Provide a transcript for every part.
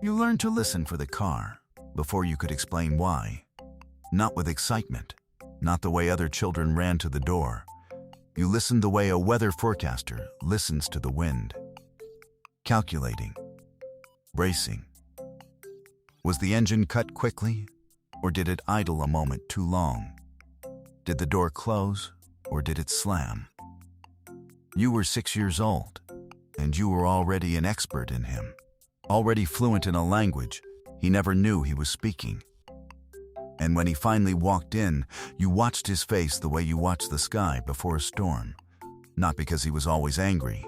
You learned to listen for the car before you could explain why. Not with excitement, not the way other children ran to the door. You listened the way a weather forecaster listens to the wind. Calculating, bracing. Was the engine cut quickly, or did it idle a moment too long? Did the door close, or did it slam? You were 6 years old, and you were already an expert in him, already fluent in a language he never knew he was speaking. And when he finally walked in, you watched his face the way you watch the sky before a storm, not because he was always angry,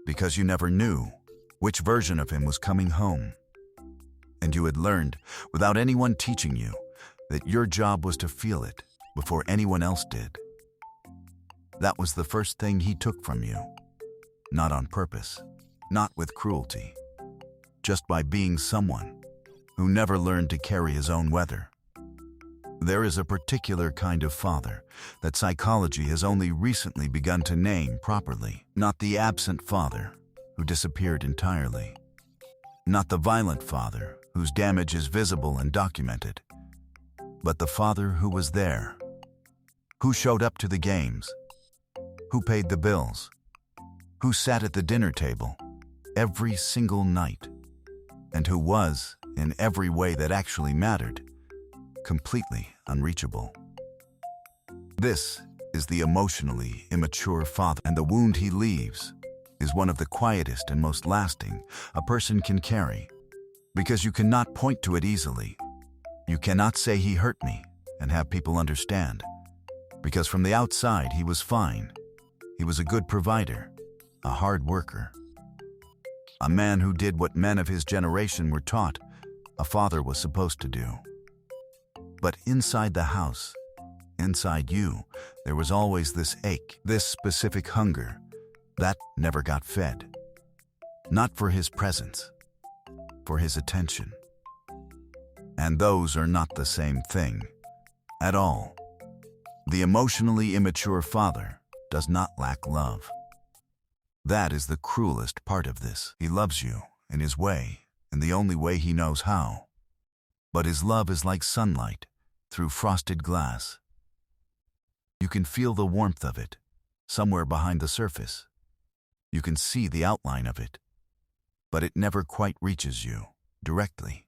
because you never knew which version of him was coming home. And you had learned, without anyone teaching you, that your job was to feel it before anyone else did. That was the first thing he took from you, not on purpose, not with cruelty, just by being someone who never learned to carry his own weather. There is a particular kind of father that psychology has only recently begun to name properly. Not the absent father who disappeared entirely. Not the violent father whose damage is visible and documented. But the father who was there, who showed up to the games, who paid the bills, who sat at the dinner table every single night, and who was, in every way that actually mattered, completely unreachable. This is the emotionally immature father, and the wound he leaves is one of the quietest and most lasting a person can carry, because you cannot point to it easily. You cannot say he hurt me and have people understand, because from the outside he was fine. He was a good provider, a hard worker, a man who did what men of his generation were taught a father was supposed to do. But inside the house, inside you, there was always this ache, this specific hunger that never got fed. Not for his presence, for his attention. And those are not the same thing at all. The emotionally immature father does not lack love. That is the cruelest part of this. He loves you in his way, in the only way he knows how. But his love is like sunlight through frosted glass. You can feel the warmth of it somewhere behind the surface. You can see the outline of it, but it never quite reaches you directly.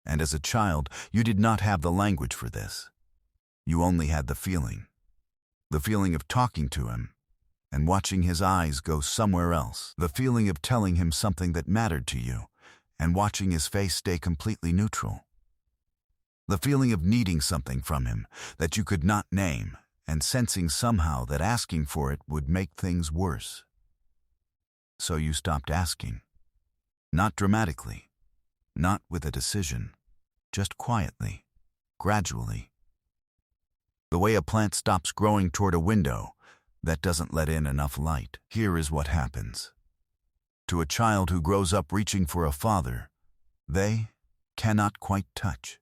And as a child, you did not have the language for this. You only had the feeling of talking to him and watching his eyes go somewhere else, the feeling of telling him something that mattered to you and watching his face stay completely neutral. The feeling of needing something from him that you could not name and sensing somehow that asking for it would make things worse. So you stopped asking. Not dramatically, not with a decision, just quietly, gradually. The way a plant stops growing toward a window that doesn't let in enough light. Here is what happens. To a child who grows up reaching for a father, they cannot quite touch.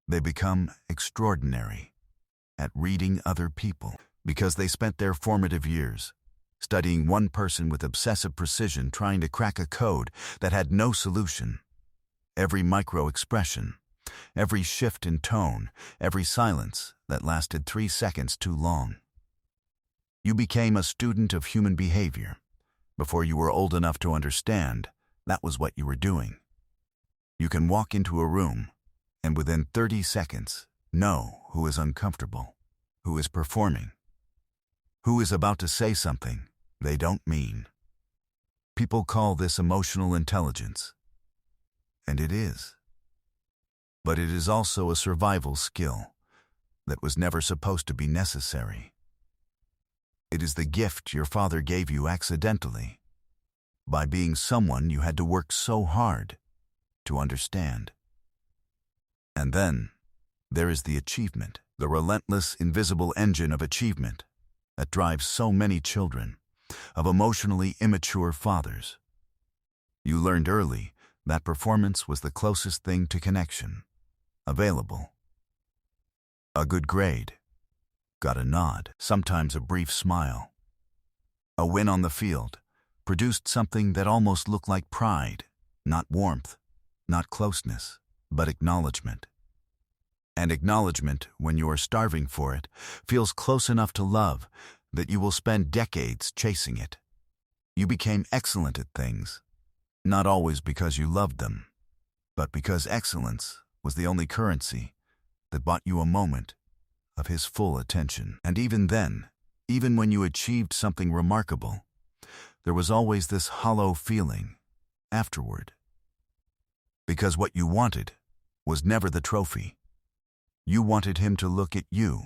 They become extraordinary at reading other people because they spent their formative years studying one person with obsessive precision, trying to crack a code that had no solution. Every micro-expression, every shift in tone, every silence that lasted 3 seconds too long. You became a student of human behavior. Before you were old enough to understand, that was what you were doing. You can walk into a room and within 30 seconds know who is uncomfortable, who is performing, who is about to say something they don't mean. People call this emotional intelligence, and it is. But it is also a survival skill that was never supposed to be necessary. It is the gift your father gave you accidentally, by being someone you had to work so hard to understand. And then there is the achievement, the relentless, invisible engine of achievement that drives so many children, of emotionally immature fathers. You learned early that performance was the closest thing to connection available. A good grade, got a nod, sometimes a brief smile. A win on the field produced something that almost looked like pride Not warmth, not closeness, but acknowledgement. And acknowledgement, when you are starving for it, feels close enough to love that you will spend decades chasing it. You became excellent at things, not always because you loved them, but because excellence was the only currency that bought you a moment of his full attention. And even then, even when you achieved something remarkable, there was always this hollow feeling afterward. Because what you wanted was never the trophy. You wanted him to look at you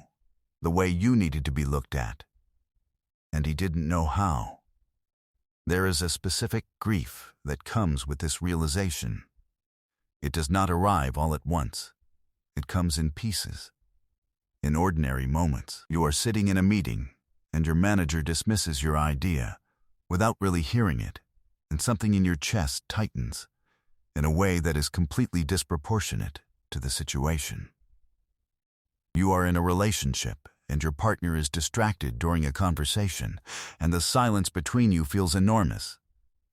the way you needed to be looked at, and he didn't know how. There is a specific grief that comes with this realization. It does not arrive all at once. It comes in pieces. In ordinary moments, you are sitting in a meeting and your manager dismisses your idea without really hearing it, and something in your chest tightens in a way that is completely disproportionate to the situation. You are in a relationship and your partner is distracted during a conversation, and the silence between you feels enormous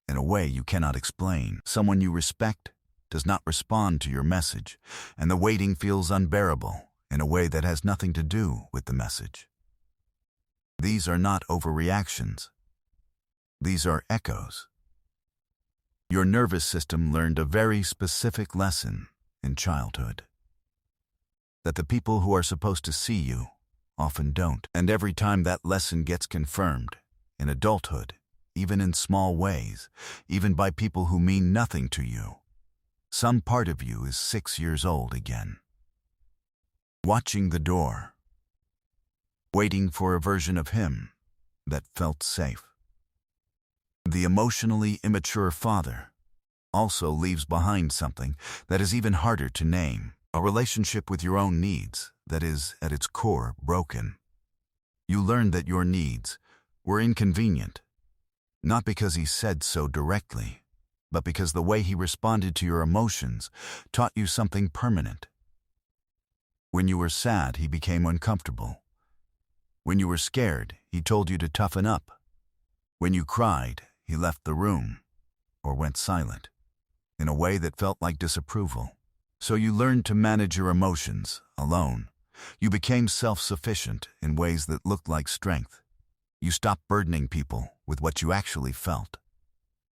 in a way you cannot explain. Someone you respect does not respond to your message, and the waiting feels unbearable in a way that has nothing to do with the message. These are not overreactions. These are echoes. Your nervous system learned a very specific lesson in childhood. That the people who are supposed to see you often don't. And every time that lesson gets confirmed, in adulthood, even in small ways, even by people who mean nothing to you, some part of you is 6 years old again. Watching the door, waiting for a version of him that felt safe. The emotionally immature father also leaves behind something that is even harder to name, a relationship with your own needs that is, at its core, broken. You learned that your needs were inconvenient, not because he said so directly, but because the way he responded to your emotions taught you something permanent. When you were sad, he became uncomfortable. When you were scared, he told you to toughen up. When you cried, he left the room or went silent in a way that felt like disapproval. So you learned to manage your emotions alone. You became self-sufficient in ways that looked like strength. You stopped burdening people with what you actually felt.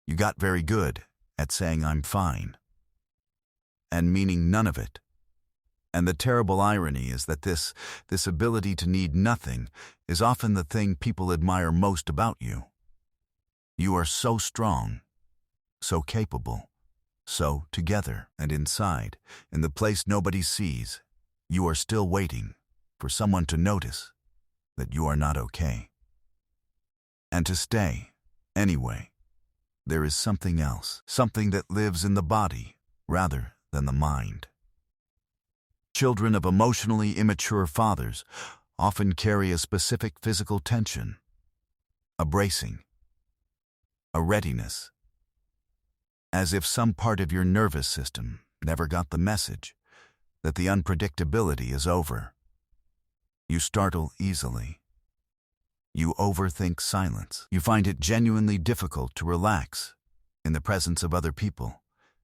You got very good at saying "I'm fine" and meaning none of it. And the terrible irony is that this ability to need nothing is often the thing people admire most about you. You are so strong, so capable, so together, and inside, in the place nobody sees, you are still waiting for someone to notice that you are not okay. And to stay, anyway, there is something else, something that lives in the body rather than the mind. Children of emotionally immature fathers often carry a specific physical tension, a bracing, a readiness, as if some part of your nervous system never got the message that the unpredictability is over. You startle easily. You overthink silence. You find it genuinely difficult to relax in the presence of other people,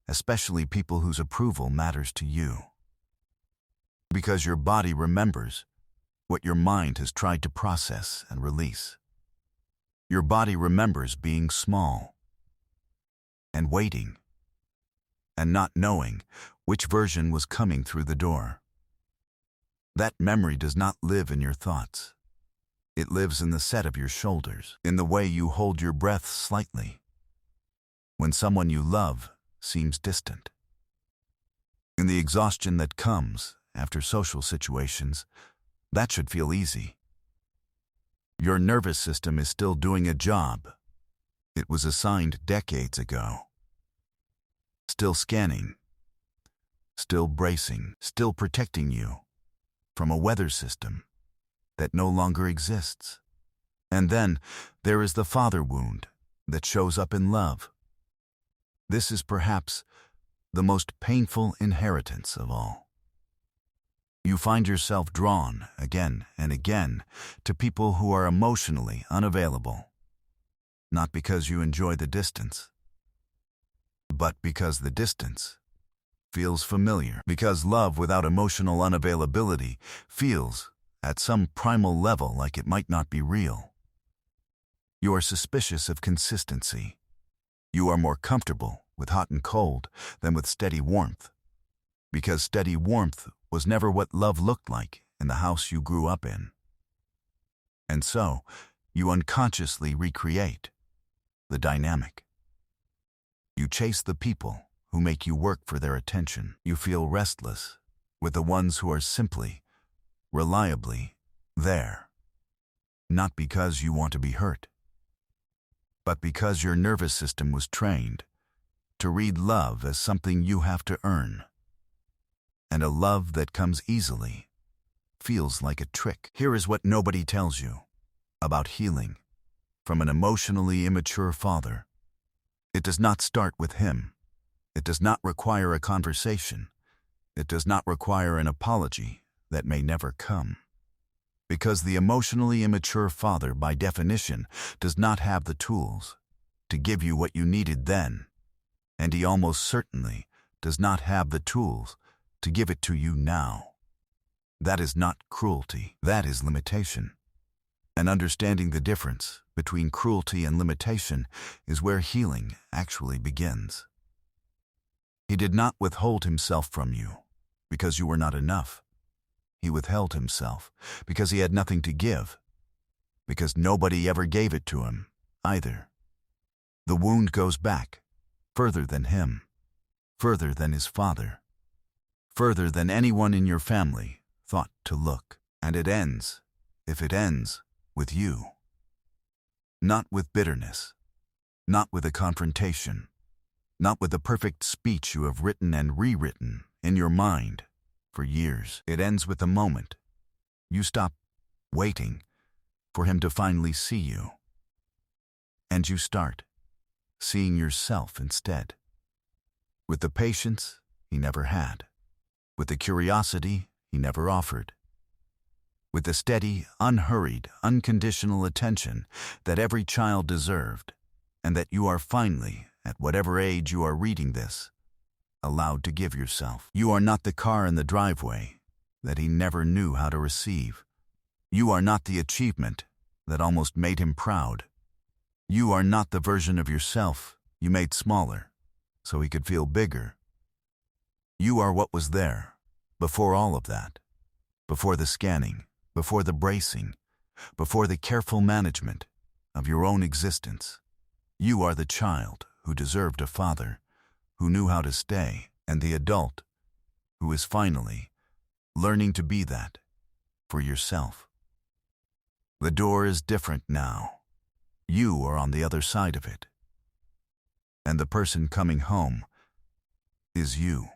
especially people whose approval matters to you. Because your body remembers what your mind has tried to process and release. Your body remembers being small and waiting and not knowing which version was coming through the door. That memory does not live in your thoughts. It lives in the set of your shoulders, in the way you hold your breath slightly when someone you love seems distant, in the exhaustion that comes after social situations. That should feel easy. Your nervous system is still doing a job it was assigned decades ago. Still scanning, still bracing, still protecting you from a weather system that no longer exists. And then there is the father wound that shows up in love. This is perhaps the most painful inheritance of all. You find yourself drawn again and again to people who are emotionally unavailable, not because you enjoy the distance, but because the distance feels familiar, because love without emotional unavailability feels, at some primal level, like it might not be real. You are suspicious of consistency. You are more comfortable with hot and cold than with steady warmth, because steady warmth was never what love looked like in the house you grew up in. And so, you unconsciously recreate the dynamic. You chase the people who make you work for their attention. You feel restless with the ones who are simply, reliably there. Not because you want to be hurt, but because your nervous system was trained to read love as something you have to earn. And a love that comes easily feels like a trick. Here is what nobody tells you about healing from an emotionally immature father. It does not start with him. It does not require a conversation. It does not require an apology that may never come. Because the emotionally immature father, by definition, does not have the tools to give you what you needed then, and he almost certainly does not have the tools to give it to you now. That is not cruelty. That is limitation. And understanding the difference between cruelty and limitation is where healing actually begins. He did not withhold himself from you because you were not enough. He withheld himself because he had nothing to give, because nobody ever gave it to him either. The wound goes back further than him, further than his father, further than anyone in your family thought to look. And it ends, if it ends, with you. Not with bitterness, not with a confrontation, not with the perfect speech you have written and rewritten in your mind for years. It ends with the moment you stop waiting for him to finally see you, and you start seeing yourself instead. With the patience he never had, with the curiosity he never offered, with the steady, unhurried, unconditional attention that every child deserved, and that you are finally, at whatever age you are reading this, allowed to give yourself. You are not the car in the driveway that he never knew how to receive. You are not the achievement that almost made him proud. You are not the version of yourself you made smaller so he could feel bigger. You are what was there before all of that, before the scanning, before the bracing, before the careful management of your own existence. You are the child who deserved a father, who knew how to stay, and the adult who is finally learning to be that for yourself. The door is different now. You are on the other side of it. And the person coming home is you.